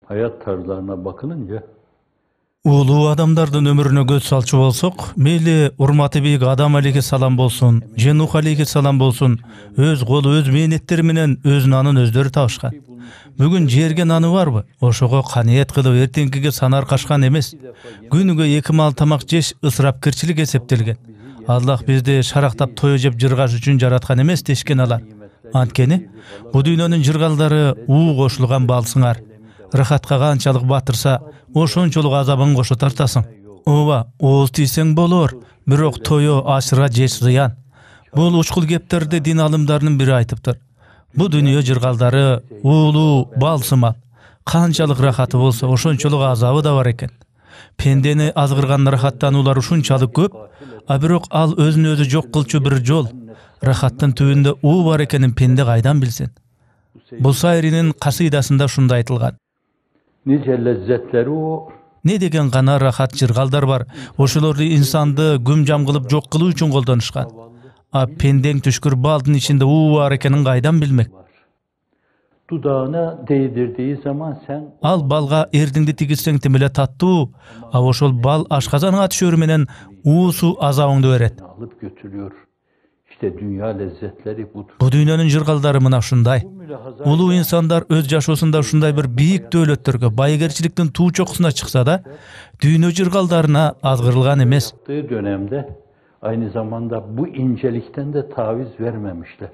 Hayat tarzlarına bakılınca Улуу адамдардын өмүрүнө көз салчу болсок, мейли урматы бийик Адам алейхиссалам болсун, же Нух алейхиссалам болсун, өз колу, өз мээнеттери менен өз нанын өздөрү табышкан. Бүгүн жерге наны барбы? Ошого каниет кылып эртеңкиге санар кашкан эмес. Күнүгө 2 мал тамак жеш ысырапкерчилик эсептелген. Аллах бизди шарактап тое жеп жыргаш үчүн жараткан эмес дешкен алар. Анткени бу дүйнөнүн жыргалдары уу кошулган балсыңар. Рахатка канчалык батырса, ошончолук азабын кошо тартасың. Ооба, ооз тийсең болор, бирок тою ашыра жеш зыян. Бул учкул кептерди дин алымдарынын бири айтыптыр. Бу дүйнө жыргалдары уулуу балсымал. Канчалык рахаты болсо, ошончолук азабы да бар экен. Пендени азгырган рахаттануулар ушунчалык көп, а бирок ал өзүн өзү жок кылчу бир жол. Рахаттын түбүндө уу бар экенин пенде кайдан билсин? Бусайринин касыйдасында ушундай айтылган. nice lezzetleri o Не деген гана рахат жыргалдар бар. Ошолорду инсанды күмжам кылып жок кылуу үчүн колдонушкан. А пендең түшкүр балдын ичинде уу бар экенин кайдан билмек? dudağına değdirdiği zaman sen Ал балга эрдиңди тигизсең тим эле таттуу, а ошол бал ашказаныңа түшөрү менен уусу азабыңды берет. alıp götürüyor. İşte dünya lezzetleri budur. Бу дүйнөнүн жыргалдары мына ушундай. Улуу инсандар өз жашоосунда ушундай бир бийик дөөлөттөргө, байгерчиликтин туу чокусуна чыкса да, дүйнө жыргалдарына азгырылган эмес. Yaptığı dönemde aynı zamanda bu incelikten de taviz vermemişler.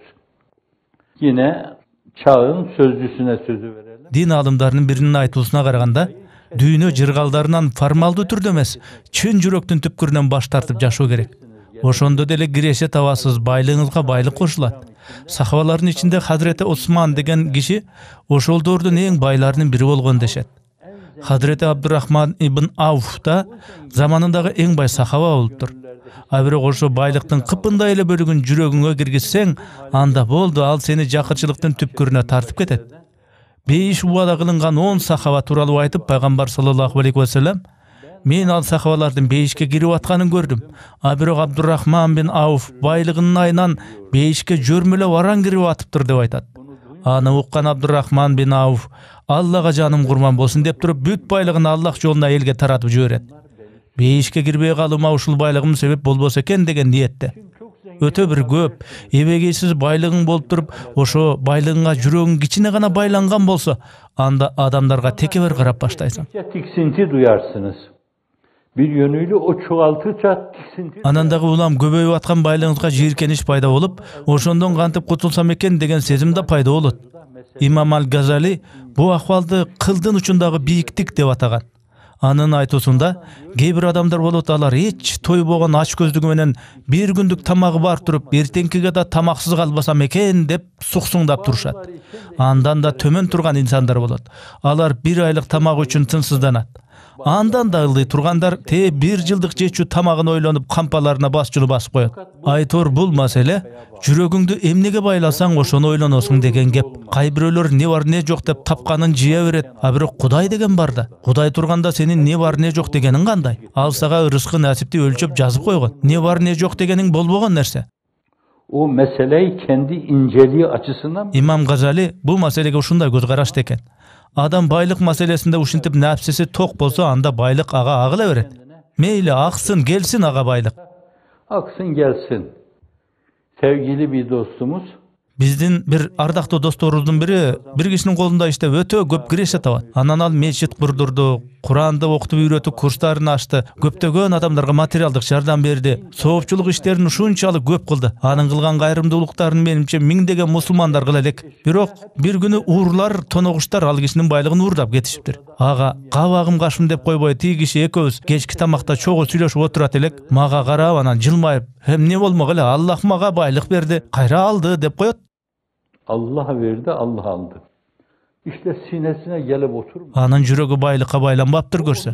Yine çağın sözcüsüne sözü verelim. Дин алымдарынын биринин айтуусуна караганда, дүйнө жыргалдарынан формалдуу түрдө эмес, чын жүрөктүн түпкүрүнөн баш тартып жашоо керек. Ошондо деле киреше табасыз, байлыгыңызга байлык кошулат. Сахабалардын ичинде Хазирети Осман деген киши ошолдордун эң байларынын бири болгон дешет. Хазирети Абдурахман ибн Ауф да заманындагы эң бай сахаба болуптур. А бирок ошо байлыктын кыпындай эле бөлүгүн жүрөгүңө киргизсең, анда болду, ал сени жакырчылыктын түпкүрүнө тартып кетет. 5 убада кылынган 10 сахаба тууралуу айтып, пайгамбар саллаллаху алейхи ва саллям, мен ал сахабалардын 5ке кирип атканын көрдүм. А бирок Абдурахман бин Ауф байлыгынын айынан 5ке жөрмөлөп аран кирип атыптыр деп айтат. Аны уккан Абдурахман бин Ауф, Аллага жаным курман болсун деп туруп, бүт байлыгын Аллах жолуна элге таратып жиберет. 5ке кирбей калуума ушул байлыгым себеп болбосо экен деген ниетте. Өтө бир көп, эбегейсиз байлыгың болуп туруп, ошо байлыгыңа жүрөгүң кичине гана байланган болсо, анда адамдарга текебер карап баштайсың. Tiksinti duyarsınız. Bir yönüyle o çoğaltıkça tiksinti. Анан дагы улам көбөйүп аткан байлыгыңызга жийиркениш пайда болуп, ошондон кантип кутулсам экен деген сезим да пайда болот. Имам Аль-Газали бу акыбалды кылдын учундагы бийиктик деп атаган. Анын айтуусунда, кээ бир адамдар болот, алар эч тойбогон ач көздүгү менен бир күндүк тамагы бар туруп, эртеңкиге да тамаксыз калбасам экен деп суксуңдап турушат. Андан да төмөн турган инсандар болот. Алар 1 айлык тамак үчүн тынсызданат. Андан да ылдый тургандар 1 жылдык жечүү тамагын ойлонуп кампаларына басчылы басып коет. Айтор бул маселе жүрөгүңдү эмнеге байласаң ошону ойлоносуң деген кеп. Кай бирөөлөр не бар не жок деп тапканын жыя берет. А бирок Кудай деген бар да. Кудай турганда сенин не бар не жок дегениң кандай? Ал сага рызкы насипти өлчөп жазып койгон. Не бар не жок дегениң болбогон нерсе. O meseleyi kendi inceliği açısından Имам Газали бул маселеге ушундай көз карашты экен. Адам байлык маселесинде ушинтип напсиси ток болсо, анда байлык ага агыла берет. Мейли аксын, келсин ага байлык. aksın gelsin. Sevgili bir dostumuz Биздин бир ардактуу досторубуздун бири бир кишинин колунда иштеп өтө көп киреше табат. Анан ал мечит курдурду, Куранды окутуп үйрөтүү курстарын ачты, көптөгөн адамдарга материалдык жардам берди. Соопчулук иштерин ушунчалык көп кылды. Анын кылган кайрымдуулуктарын менимче миңдеген мусулмандар кыла элек. Бирок бир күнү уурлар, тоногуштар ал кишинин байлыгын уурдап кетишиптир. Ага кабагым кашым деп койбой, тиги киши экөөбүз кечки тамакта чогуу сүйлөшүп отурат элек. Мага карап анан жылмайып, "Эмне болмок эле? Аллах мага байлык берди, кайра алды" деп коет. Allah verdi, Allah aldı. İşte sinesine gelip oturma. Анын жүрөгү байлыкка байланбаптыр көрсө.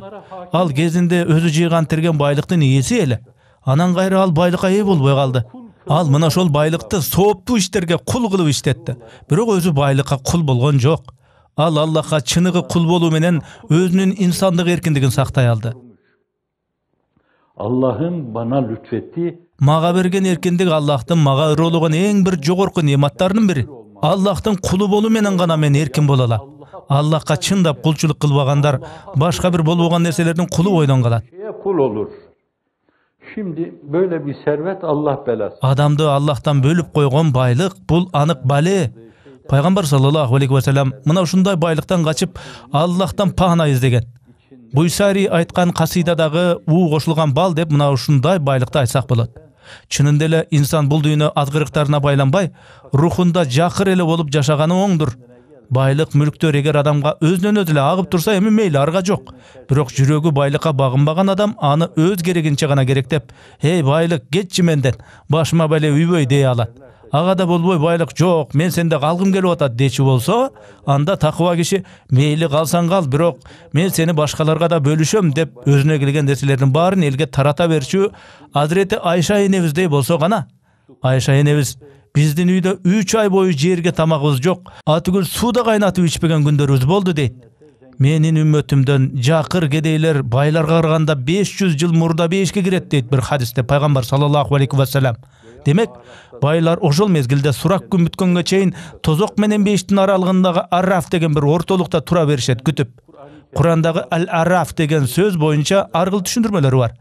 Ал кезинде өзү жыйган терген байлыктын ээси эле. Анан кайра ал байлыкка ээ болбой калды. Ал мына ошол байлыкты сооптуу иштерге кул кылып иштетти. Бирок өзү байлыкка кул болгон жок. Ал Аллахка чыныгы кул болуу менен өзүнүн инсандык эркиндигин сактай алды. Allah'ın bana lütfettiği Мага берген эркиндик Аллахтын мага ырыологон эң бир жогорку неаматтарынын бири. Аллахтын кулу болуу менен гана мен эркин боло алам. Allah'ka çındap kulçuluk kılbaganlar başka bir bolbogan nerselerdin kulu boydan kalat. Kul olur. Şimdi böyle bir servet Allah belası. Adamdı Allah'tan bölüp koygan baylık bul anık bale. Peygamber sallallahu aleyhi ve sellem mına uşunday baylıktan kaçıp Allah'tan pahna izlegen. Buysari aytkan kasidadagı u koşulgan bal dep mına uşunday baylıkta aytsak bolat. Çınında ele insan bul düýünü azgırıktarına baylanbay, ruhunda jakır ele bolup jaşagany oňdur. Baylık mülktör eger adamga özünden özüle agıp tursa emi meyli arga jok. Birok jürögü baylıkka bagınbagan adam anı öz gereginçe gana gerektep, "Hey baylık, getçi menden, başıma bale üyböy" diye alat. Agada bolboy baylık jok, men sende kalgım kelip atat deçi bolsa, anda takıwa kişi meyli kalsan kal, birok men seni başkalarga da bölüşöm dep özüne kelgen nerselerdin baaryn elge tarata berçü Hazreti Ayşa enebizdey bolsa gana. Ayşa enebis bizdin üyde 3 ay boyu jerge tamagыбыз jok, atygül suda kaynatıp içpegen günlerimiz boldu deyt. Menin ümmetimden jakır gedeyler baylarga karaganda 500 yıl murda beşke giret deyt bir hadiste Peygamber sallallahu aleyhi ve sellem. Demek baylar oşol mezgilde surak gün bütkөнгө çeyin tozok menen beştin aralığındağı Arraf degen bir ortolukta tura berişet kütüp. Kur'andağı Al-Arraf degen söz boyunca argıl düşündürmeleri var.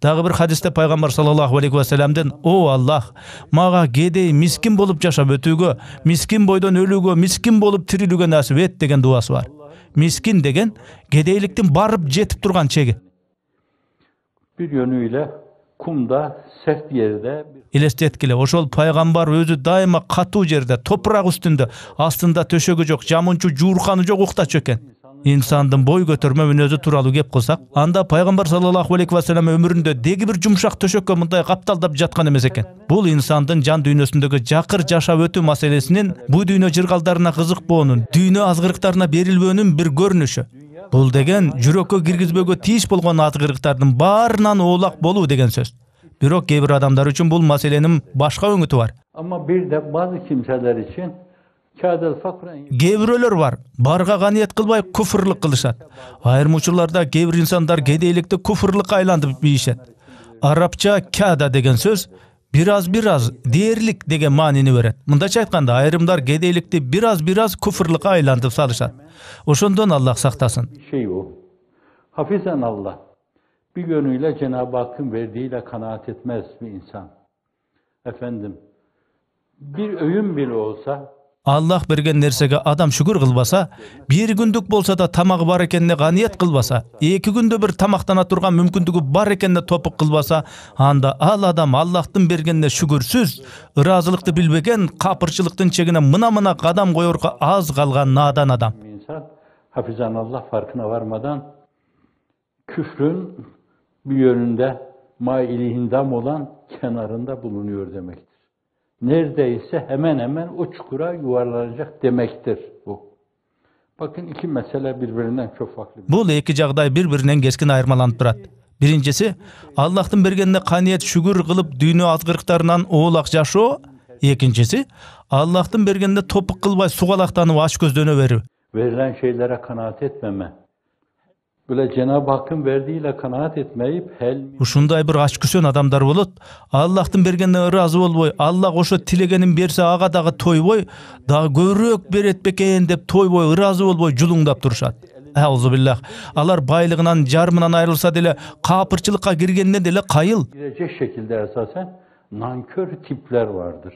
Dağı bir hadiste Peygamber sallallahu aleyhi ve sellem'den "O Allah, maga gedey miskin bolup jaşap ötügö, miskin boydan ölügö, miskin bolup tirilügö nasip et" degen duası var. Miskin degen gedeyliktin barıp jetip turgan çegi. Bir yönüyle kumda, sert yerde Elestetkile oşol Peygamber özü daima katуу jerde, toprak üstünde, astında töşögü jok, jamunçu juurkany jok ukta çöken. İnsandın boy götürme münözü turalı gep kılsak, anda Peygamber sallallahu aleyhi ve sellem ömüründe degi bir jumşak töşökö mындай kaptaldap jatkan emes eken. Bul insandın jan düýnösündögi jakır jaşap ötүү maselesinin bu düýnö jırgaldarına kızık boğunun, düýnö azgırıktarına berilböөнün bir görünüşü. Bul degen jürökкө kirgizbögө tiiş bolgon azgırıktardын barынан oğlak boluu degen söz. Birok kebir adamlar üçün bul maselenin başka öňütü var. Ama bir de bazı kimseler için Gebiröler var. Barga ganiyet kılbay kufırlık kılışat. Ayırm uçurlarda gebir insanlar gedeylikte kufırlık aylandıp biyişet. Arapça kada degen söz biraz değerlik degen manini veret. Mındaç aytkanda ayrımlar gedeylikte biraz kufırlık aylandıp salışat. Oşondan Allah saktasın. O. Hafizan Allah. Bir yönüyle Cenab-ı Hakk'ın verdiğiyle kanaat etmez bir insan. Efendim, bir öğün bile olsa Allah bergen nersege adam şükür kılbasa, bir gündük bolsa da tamagı bar ekenne ganiyet kılbasa, 2 günde bir tamaktana turgan mümkündügü bar ekenne topuk kılbasa, anda al adam Allah'tın bergenine şükürsüz, ırazılıkты bilbegen, kapırçılıktın çegine mına kadam koyorga az kalgan nadan adam. İnsan, hafizan Allah farkına varmadan, küfrün bir yönünde mailihindam olan kenarında bulunuyor demektir. Neredeyse hemen o çukura yuvarlanacak demektir bu. Bakın iki mesele birbirinden çok farklı. Bu iki jagday birbirinden keskin ayırmalanıp durat. Birincisi, Allah'tın bergenine kaniyet şükür kılıp düýnö azgırıktarынан oğlak jaşoo. Ikincisi, Allah'tın bergenine topuk kılbay sugalaktanıp aç gözdöne veriyor. Verilen şeylere kanaat etmeme. Böyle Cenab-ı Hakk'ın verdiğiyle kanaat etmeyip uşunday bir açküsön adamlar bolut. Allah'tın bergenine razı bolboy, Allah oşo tilegenin berse aga dagı toyboy, daha görök beret beken dep toyboy razı bolboy julungdap turuşat. Auzubillah. Alar baylığından jarmынан ayrılsa dele, kapırçılıkka girgenine dele kayıl. Girecek şekilde esasen nankör tipler vardır.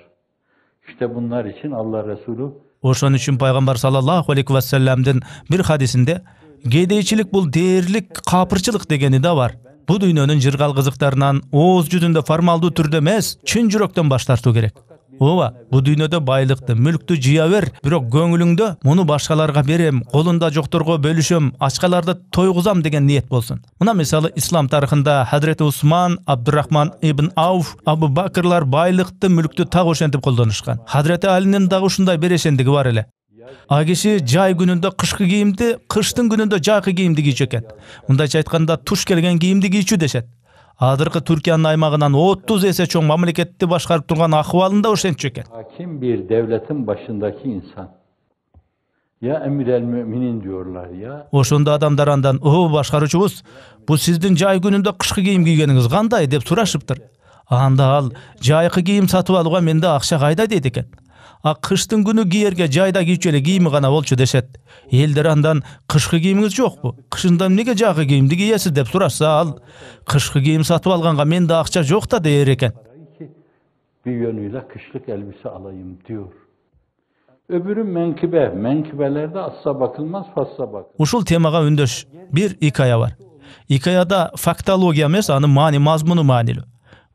İşte bunlar için Allah Resulü Oşon üçün Peygamber sallallahu aleyhi ve sellem'den bir hadisinde gedeyçilik bul değerlik kapırçılık degeni de var. Bu düýnönün jırgal kızıklarından oğuz жүзүндө formalдуу türde emes, çün jürökten baş tartуу gerek. Ova, bu düýnödө baylыкты, mülktü jıya ber, birok göňülüňde muну başkalarga berem, kolunda joktorgo bölüşöm, açkalarda toyguzam degen niyet bolsun. Muna misalı İslam tarixinde Hazreti Osman, Abdurrahman ibn Auf, Abu Bakırlar baylыкты, mülktü tak oşentip koldanышкан. Hazreti Ali'nin da uşunday bereşendigi var ele. A kişi jay gününde kışkı giyimdi, kıştın gününde jaykı giyimdi giyçöken. Mundayça aytkanda tuş kelgen giyimdi giyçü deşet. Adırkı Türkiýanyň aýmagyndan 30 есе çoň mamleketdi başkaryp turgan ahwalynda oşentçöken. Hakim bir devletin başındaki insan. Ya emir el müminin diyorlar ya. Oşonda adamlar andan, "O başkaryçybız, bu sizdin jay gününde kışkı giyim giygeniňiz kanday?" dep suraşypdyr. Anda al, jaykı giyim satyp aluga mende akça gaýda dedi eken. А кыштын күнү кийерге жайда кийчү эле кийими гана болчу дешет. Элдер андан кышкы кийимиңиз жокпу? Кышында эмнеге жакы кийимди кийесиз деп сурашса, ал кышкы кийим сатып алганга менде акча жок да дээр экен. Bir yönüyle kışlık elbise alayım diyor. Öbürü menkıbe. Menkıbelerde asla bakılmaz, fasla bakılır. Ушул темага үндөш бир икая бар. Икаяда фактология эмес, анын маани мазмуну маанилүү.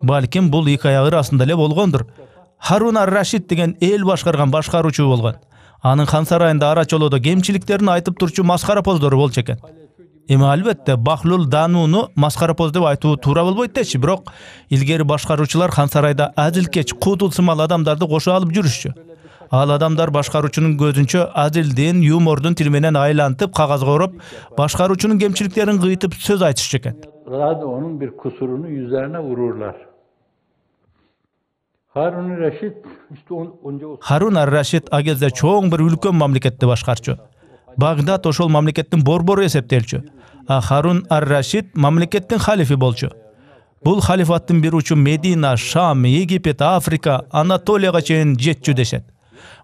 Балким бул икая ырасында эле болгондур. Харун ар-Рашид деген эл башкарган башкаруучу болгон. Анын хан сарайында ара чолоодо кемчиликтерин айтып турчу маскарапоздору болчу экен. Эми албетте Бахлул Дануну маскарапоз деп айтуу туура болбойт дечи, бирок илгери башкаруучулар хан сарайда адилкеч, куудулсымал адамдарды кошо алып жүрүшчү. Ал адамдар башкаруучунун көзүнчө адилдин, юмордун тили менен айлантып, кагазга ороп, башкаруучунун кемчиликтерин кыйтып сөз айтышчу экен. Onun bir kusurunu yüzlerine vururlar. Harun Reşit işte onca Харун ар-Рашид а кезде чоң бир үлкөн мамлекетти башкарчу. Багдад ошол мамлекеттин борбору эсептелчү. А Харун ар-Рашид мамлекеттин халифи болчу. Бул халифаттын бир учу Медина, Шам, Египет, Африка, Анатолияга чейин жетчү дешет.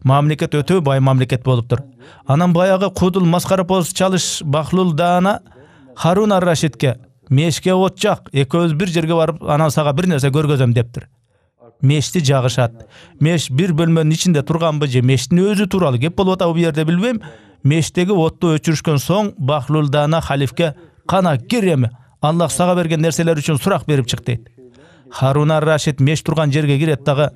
Мамлекет өтө бай мамлекет болуптур. Анан баягы кудул маскарапоз чалыш Бахлул Дана Харун ар-Рашидке мешке от жак, экөөбүз бир жерге барып, анан сага бир нерсе көргөзөм дептир. Мешти жагышат. Меш бир бөлмөнүн ичинде турганбы же мештин өзү тууралуу кеп болуп атабы бу жерде билбейм. Мештеги отту өчүрүшкөн соң Бахлул Дана халифке кана кир эми. Аллах сага берген нерселер үчүн сурак берип чык дейт. Харун ар-Рашид меш турган жерге кирет дагы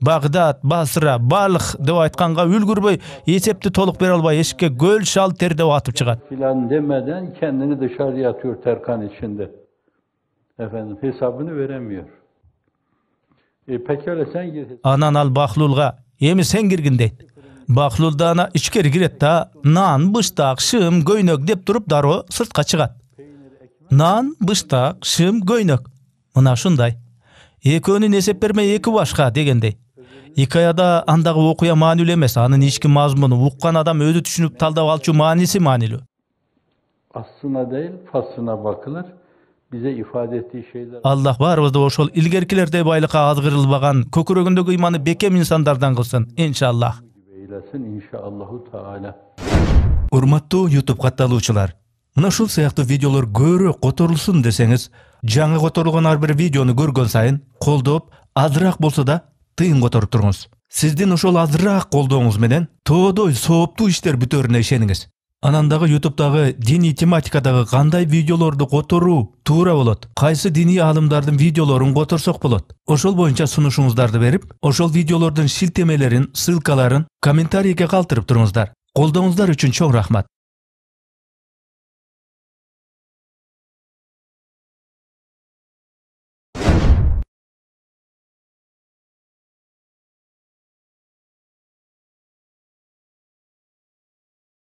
Багдад, Басра, Балх деп айтканга үлгүрбөй, эсепти толук бере албай эшикке гөл шал тер деп атып чыгат. filan demeden kendini dışarıya atıyor terkan içinde. Efendim hesabını veremiyor. Peki öyle sen gir. Анан ал Бахлулга эми сен киргин дейт. Бахлул Дана ичкери кирет да нан, быштак, шым, көйнөк деп туруп дароо сыртка чыгат. Нан, быштак, шым, көйнөк. Мына ушундай. Экөөнүн эсеп бермей эки башка дегендей. Икаяда андагы окуя маанилүү эмес, анын ички мазмуну уккан адам өзү түшүнүп талдап алчу мааниси маанилүү. Aslına değil faslına bakılır. Bize ifade ettiği şeyler. Аллах баарыбызды ошол илгеркилердей байлыкка азгырылбаган, көкүрөгүндөгү ыйманы бекем инсандардан кылсын, иншаллах. Eylesin inşallahu Teala. Урматтуу YouTube катталуучулар, мына ушул сыяктуу видеолор көбүрөөк которулсун десеңиз, жаңы которулган ар бир видеону көргөн сайын колдоп, азыраак болсо да тыйын которуп туруңуз. Сиздин ошол азыраак колдооңуз менен тоодой сооптуу иштер бүтөрүнө ишениңиз. Анан дагы YouTube'дагы диний тематикадагы кандай видеолорду которуу туура болот, кайсы диний алымдардын видеолорун которсок болот. Ошол боюнча сунушуңуздарды берип, ошол видеолордун шилтемелерин, ссылкаларын комментарийге калтырып туруңуздар. Колдооңуздар үчүн чоң рахмат.